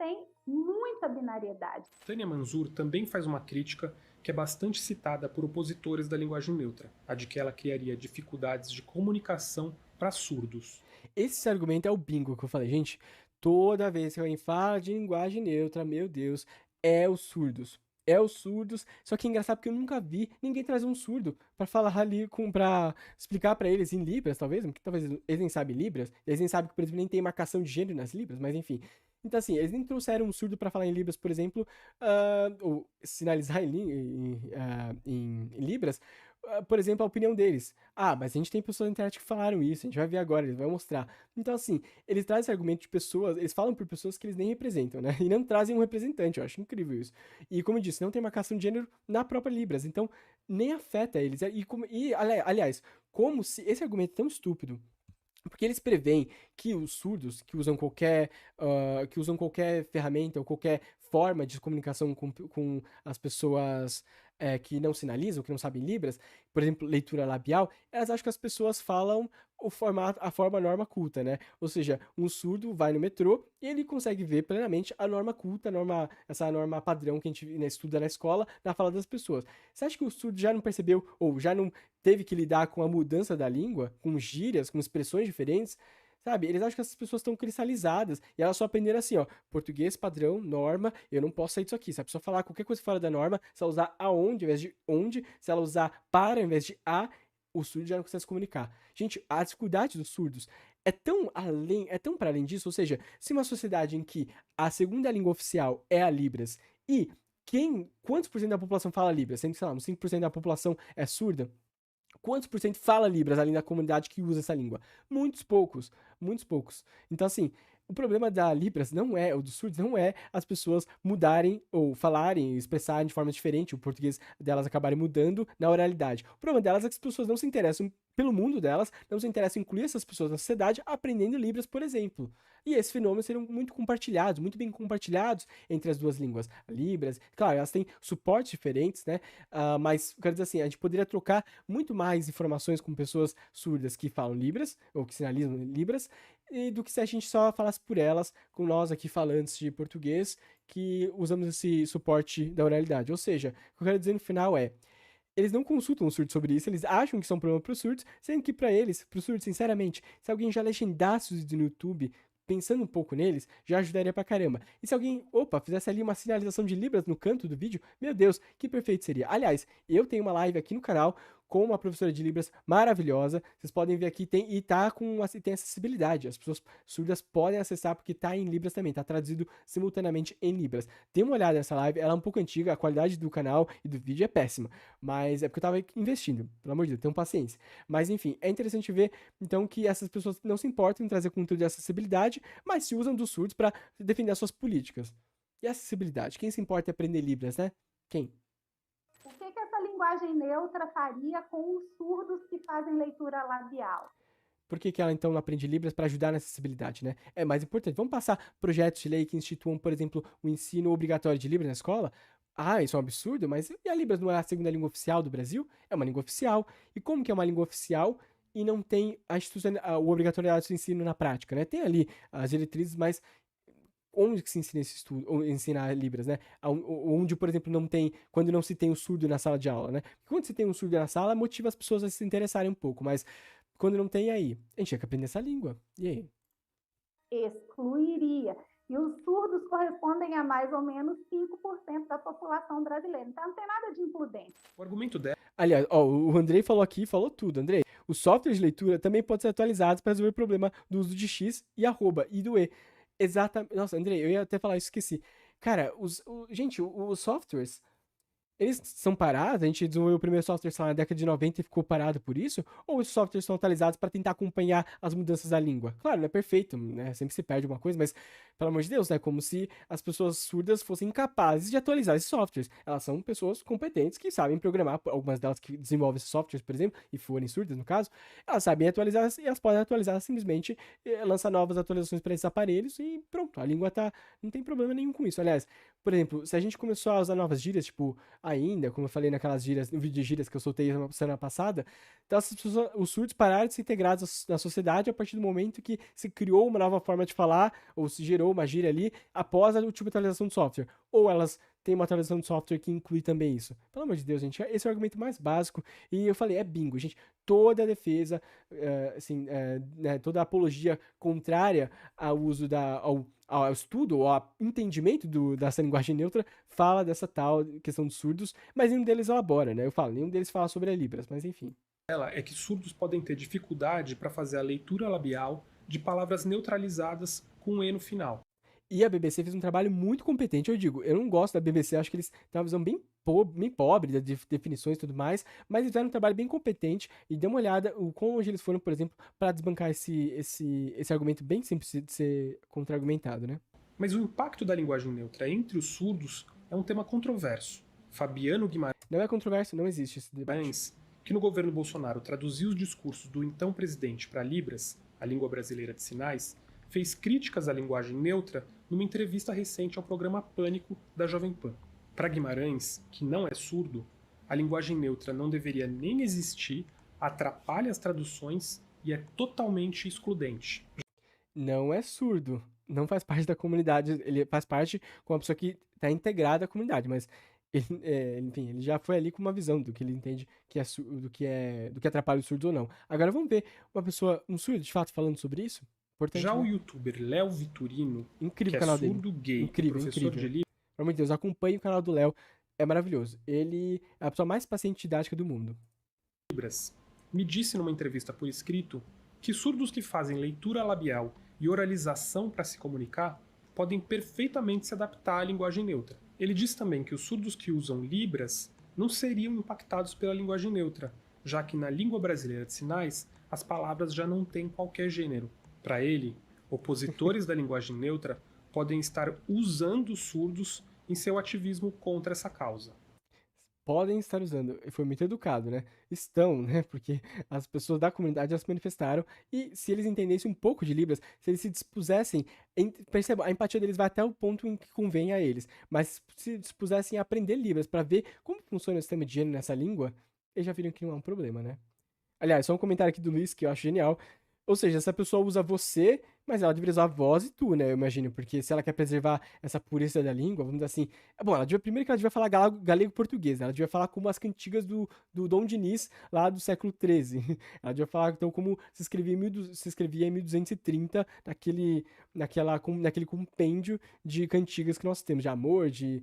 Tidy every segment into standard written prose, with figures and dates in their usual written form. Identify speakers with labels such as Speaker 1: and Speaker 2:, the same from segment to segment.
Speaker 1: tem muita binariedade.
Speaker 2: Tânia Manzur também faz uma crítica que é bastante citada por opositores da linguagem neutra, a de que ela criaria dificuldades de comunicação para surdos.
Speaker 3: Esse argumento é o bingo que eu falei, gente. Toda vez que alguém fala de linguagem neutra, meu Deus, é os surdos. É os surdos. Só que é engraçado porque eu nunca vi ninguém trazer um surdo pra falar ali, pra explicar pra eles em Libras, talvez. Porque talvez eles nem sabem Libras. Eles nem sabem que, por exemplo, nem tem marcação de gênero nas Libras, mas enfim. Então, assim, eles nem trouxeram um surdo pra falar em Libras, por exemplo, ou sinalizar em Libras, por exemplo, a opinião deles. Ah, mas a gente tem pessoas na internet que falaram isso, a gente vai ver agora, eles vão mostrar. Então, assim, eles trazem esse argumento de pessoas, eles falam por pessoas que eles nem representam, né? E não trazem um representante, eu acho incrível isso. E como eu disse, não tem marcação de gênero na própria Libras, então nem afeta eles. Aliás, como se esse argumento é tão estúpido. Porque eles preveem que os surdos, que usam qualquer ferramenta ou qualquer forma de comunicação com as pessoas que não sinalizam, que não sabem Libras, por exemplo, leitura labial, elas acham que as pessoas falam a forma norma culta, né? Ou seja, um surdo vai no metrô e ele consegue ver plenamente a norma culta, essa norma padrão que a gente, né, estuda na escola, na fala das pessoas. Você acha que o surdo já não percebeu, ou já não teve que lidar com a mudança da língua, com gírias, com expressões diferentes? Sabe, eles acham que essas pessoas estão cristalizadas e elas só aprenderam assim, ó, português, padrão, norma, eu não posso sair disso aqui. Se a pessoa falar qualquer coisa fora da norma, se ela usar aonde ao invés de onde, se ela usar para ao invés de a, o surdo já não consegue se comunicar. Gente, a dificuldade dos surdos é tão para além disso, ou seja, se uma sociedade em que a segunda língua oficial é a Libras e quantos por cento da população fala Libras? Sendo que, sei lá, uns 5% da população é surda, quantos por cento fala Libras ali na comunidade que usa essa língua? Muitos poucos, muitos poucos. Então, assim, o problema da Libras não é, ou dos surdos, não é as pessoas mudarem ou falarem, expressarem de forma diferente, o português delas acabarem mudando na oralidade. O problema delas é que as pessoas não se interessam pelo mundo delas, não se interessam em incluir essas pessoas na sociedade aprendendo Libras, por exemplo. E esses fenômenos seriam muito compartilhados, muito bem compartilhados entre as duas línguas. Libras, claro, elas têm suportes diferentes, né? Mas, quero dizer assim, a gente poderia trocar muito mais informações com pessoas surdas que falam Libras, ou que sinalizam Libras, do que se a gente só falasse por elas, com nós aqui falantes de português, que usamos esse suporte da oralidade. Ou seja, o que eu quero dizer no final é, eles não consultam os surdos sobre isso, eles acham que isso é um problema para os surdos, sendo que para eles, para os surdos, sinceramente, se alguém já legendasse os vídeos no YouTube, pensando um pouco neles, já ajudaria pra caramba. E se alguém, fizesse ali uma sinalização de Libras no canto do vídeo, meu Deus, que perfeito seria. Aliás, eu tenho uma live aqui no canal com uma professora de Libras maravilhosa. Vocês podem ver aqui, tem acessibilidade. As pessoas surdas podem acessar porque tá em Libras também, tá traduzido simultaneamente em Libras. Dê uma olhada nessa live, ela é um pouco antiga, a qualidade do canal e do vídeo é péssima, mas é porque eu tava investindo, pelo amor de Deus, tenham paciência. Mas enfim, é interessante ver então que essas pessoas não se importam em trazer conteúdo de acessibilidade, mas se usam dos surdos para defender as suas políticas. E acessibilidade? Quem se importa em aprender Libras, né? Quem?
Speaker 1: O que essa linguagem neutra faria com os surdos que fazem leitura labial?
Speaker 3: Por que ela então não aprende Libras para ajudar na acessibilidade, né? É mais importante. Vamos passar projetos de lei que instituam, por exemplo, o ensino obrigatório de Libras na escola? Ah, isso é um absurdo, mas e a Libras não é a segunda língua oficial do Brasil? É uma língua oficial. E como que é uma língua oficial e não tem o obrigatoriedade de ensino na prática, né? Tem ali as diretrizes, mas onde que se ensina esse estudo, ou ensinar Libras, né? Onde, por exemplo, não tem, quando não se tem o surdo na sala de aula, né? Porque quando se tem um surdo na sala, motiva as pessoas a se interessarem um pouco, mas quando não tem, aí, a gente tinha que aprender essa língua. E aí?
Speaker 1: Excluiria. E os surdos correspondem a mais ou menos 5% da população brasileira. Então não tem nada de imprudente.
Speaker 2: O argumento dela...
Speaker 3: Aliás, o Andrei falou aqui, falou tudo, Andrei. Os softwares de leitura também podem ser atualizados para resolver o problema do uso de X e arroba e do E. Exatamente. Nossa, Andrei, eu ia até falar isso, esqueci. Cara, gente, os softwares, eles são parados? A gente desenvolveu o primeiro software, sei lá, na década de 90 e ficou parado por isso? Ou os softwares são atualizados para tentar acompanhar as mudanças da língua? Claro, não é perfeito, né? Sempre se perde alguma coisa, mas, pelo amor de Deus, né? Como se as pessoas surdas fossem incapazes de atualizar esses softwares. Elas são pessoas competentes que sabem programar, algumas delas que desenvolvem esses softwares, por exemplo, e forem surdas, no caso, elas sabem atualizar e elas podem atualizar simplesmente, lançar novas atualizações para esses aparelhos e pronto, a língua tá. Não tem problema nenhum com isso. Aliás, por exemplo, se a gente começou a usar novas gírias, tipo, ainda, como eu falei naquelas gírias, no vídeo de gírias que eu soltei semana passada, então os surdos pararam de ser integrados na sociedade a partir do momento que se criou uma nova forma de falar, ou se gerou uma gíria ali, após a última atualização do software. Ou elas têm uma atualização do software que inclui também isso. Pelo amor de Deus, gente, esse é o argumento mais básico. E eu falei, é bingo, gente. Toda a defesa, né, toda a apologia contrária ao uso ao estudo, ou ao entendimento dessa linguagem neutra, fala dessa tal questão dos surdos, mas nenhum deles elabora, né? Eu falo, nenhum deles fala sobre a Libras, mas enfim.
Speaker 2: Ela é que surdos podem ter dificuldade para fazer a leitura labial de palavras neutralizadas com um E no final.
Speaker 3: E a BBC fez um trabalho muito competente, eu digo, eu não gosto da BBC, acho que eles têm uma visão bem pobre das definições e tudo mais, mas eles fizeram um trabalho bem competente e dê uma olhada o quão longe eles foram, por exemplo, para desbancar esse argumento bem simples de ser contra-argumentado, né?
Speaker 2: Mas o impacto da linguagem neutra entre os surdos é um tema controverso. Fabiano Guimarães,
Speaker 3: Não é controverso, não existe esse debate.
Speaker 2: que no governo Bolsonaro traduziu os discursos do então presidente para Libras, a língua brasileira de sinais, fez críticas à linguagem neutra numa entrevista recente ao programa Pânico da Jovem Pan. Para Guimarães, que não é surdo, a linguagem neutra não deveria nem existir, atrapalha as traduções e é totalmente excludente.
Speaker 3: Não é surdo, não faz parte da comunidade, ele faz parte com uma pessoa que está integrada à comunidade, mas enfim, ele já foi ali com uma visão do que ele entende que é do que atrapalha o surdo ou não. Agora vamos ver um surdo de fato falando sobre isso? Importante,
Speaker 2: Já
Speaker 3: né?
Speaker 2: o youtuber Léo Vitorino,
Speaker 3: Incrível
Speaker 2: que
Speaker 3: o canal
Speaker 2: é
Speaker 3: dele.
Speaker 2: surdo gay
Speaker 3: Incrível,
Speaker 2: e professor
Speaker 3: incrível.
Speaker 2: de
Speaker 3: Pelo amor de Deus, acompanhe o canal do Léo, é maravilhoso. Ele é a pessoa mais paciente e didática do mundo.
Speaker 2: Libras, me disse numa entrevista por escrito que surdos que fazem leitura labial e oralização para se comunicar podem perfeitamente se adaptar à linguagem neutra. Ele diz também que os surdos que usam Libras não seriam impactados pela linguagem neutra, já que na língua brasileira de sinais as palavras já não têm qualquer gênero. Para ele, opositores da linguagem neutra podem estar usando os surdos em seu ativismo contra essa causa.
Speaker 3: Podem estar usando, foi muito educado, né? Estão, né? Porque as pessoas da comunidade já se manifestaram e se eles entendessem um pouco de Libras, se eles se dispusessem, perceba, a empatia deles vai até o ponto em que convém a eles, mas se dispusessem a aprender Libras para ver como funciona o sistema de gênero nessa língua, eles já viram que não é um problema, né? Aliás, só um comentário aqui do Luiz que eu acho genial. Ou seja, essa pessoa usa você, mas ela deveria usar voz e tu, né? Eu imagino, porque se ela quer preservar essa pureza da língua, vamos dizer assim. Bom, primeiro que ela devia falar galego-português, né? Ela devia falar como as cantigas do Dom Dinis, lá do século XIII. Ela devia falar, então, como se escrevia em 1230, naquele compêndio de cantigas que nós temos, de amor, de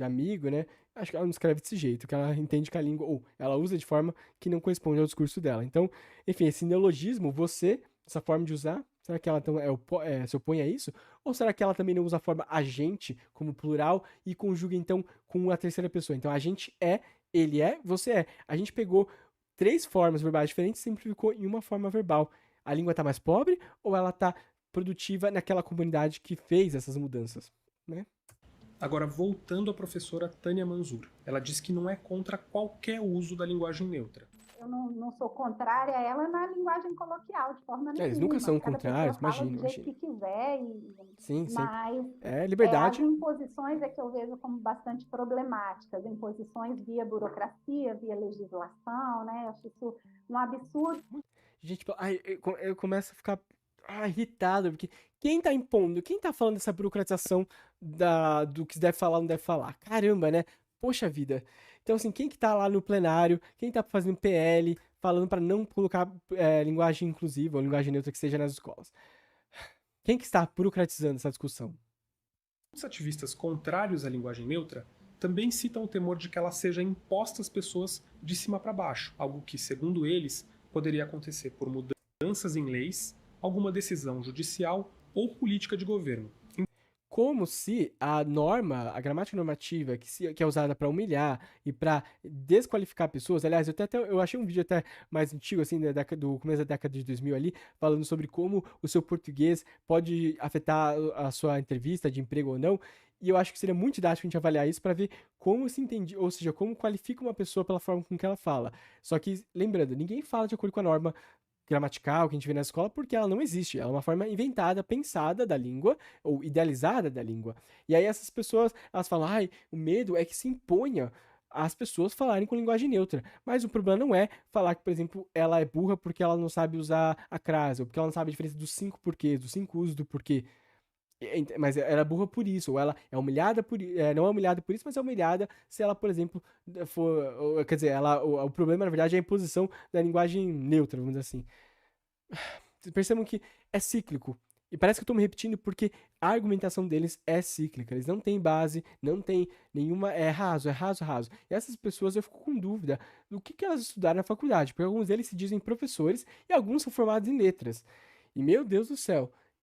Speaker 3: amigo, né? Acho que ela não escreve desse jeito, que ela entende que a língua, ou ela usa de forma que não corresponde ao discurso dela. Então, enfim, esse neologismo, essa forma de usar, será que ela então se opõe a isso? Ou será que ela também não usa a forma agente como plural e conjuga então com a terceira pessoa? Então, a gente é, ele é, você é. A gente pegou 3 formas verbais diferentes e simplificou em uma forma verbal. A língua tá mais pobre ou ela tá produtiva naquela comunidade que fez essas mudanças, né?
Speaker 2: Agora, voltando à professora Tânia Manzur, ela diz que não é contra qualquer uso da linguagem neutra.
Speaker 1: Eu não sou contrária a ela na linguagem coloquial, de forma nenhuma.
Speaker 3: Eles nunca são
Speaker 1: Cada
Speaker 3: contrários,
Speaker 1: pessoa fala do
Speaker 3: imagina.
Speaker 1: jeito que quiser,
Speaker 3: Sim, sim.
Speaker 1: mas
Speaker 3: Liberdade.
Speaker 1: as imposições é que eu vejo como bastante problemáticas. Imposições via burocracia, via legislação, né? Eu acho isso um absurdo.
Speaker 3: Gente, eu começo a ficar irritado, porque quem tá impondo, quem tá falando dessa burocratização do que deve falar ou não deve falar? Caramba, né? Poxa vida. Então, assim, quem que tá lá no plenário, quem tá fazendo PL, falando para não colocar linguagem inclusiva ou linguagem neutra que seja nas escolas? Quem que está burocratizando essa discussão?
Speaker 2: Os ativistas contrários à linguagem neutra também citam o temor de que ela seja imposta às pessoas de cima para baixo, algo que, segundo eles, poderia acontecer por mudanças em leis, alguma decisão judicial ou política de governo.
Speaker 3: Como se a gramática normativa que é usada para humilhar e para desqualificar pessoas, aliás, eu achei um vídeo até mais antigo, assim, do começo da década de 2000 ali, falando sobre como o seu português pode afetar a sua entrevista de emprego ou não, e eu acho que seria muito didático a gente avaliar isso para ver como se entende, ou seja, como qualifica uma pessoa pela forma com que ela fala. Só que, lembrando, ninguém fala de acordo com a norma gramatical que a gente vê na escola, porque ela não existe. Ela é uma forma inventada, pensada da língua, ou idealizada da língua. E aí essas pessoas, elas falam, o medo é que se imponha as pessoas falarem com linguagem neutra. Mas o problema não é falar que, por exemplo, ela é burra porque ela não sabe usar a crase, ou porque ela não sabe a diferença dos 5 porquês, dos 5 usos do porquê. Mas ela é burra por isso, ou ela é humilhada não é humilhada por isso, mas é humilhada se ela, por exemplo, quer dizer, o problema, na verdade, é a imposição da linguagem neutra, vamos dizer assim. Percebam que é cíclico. E parece que eu tô me repetindo porque a argumentação deles é cíclica. Eles não têm base, não tem nenhuma. É raso, é raso, raso. E essas pessoas eu fico com dúvida do que elas estudaram na faculdade. Porque alguns deles se dizem professores e alguns são formados em letras. E meu Deus do céu.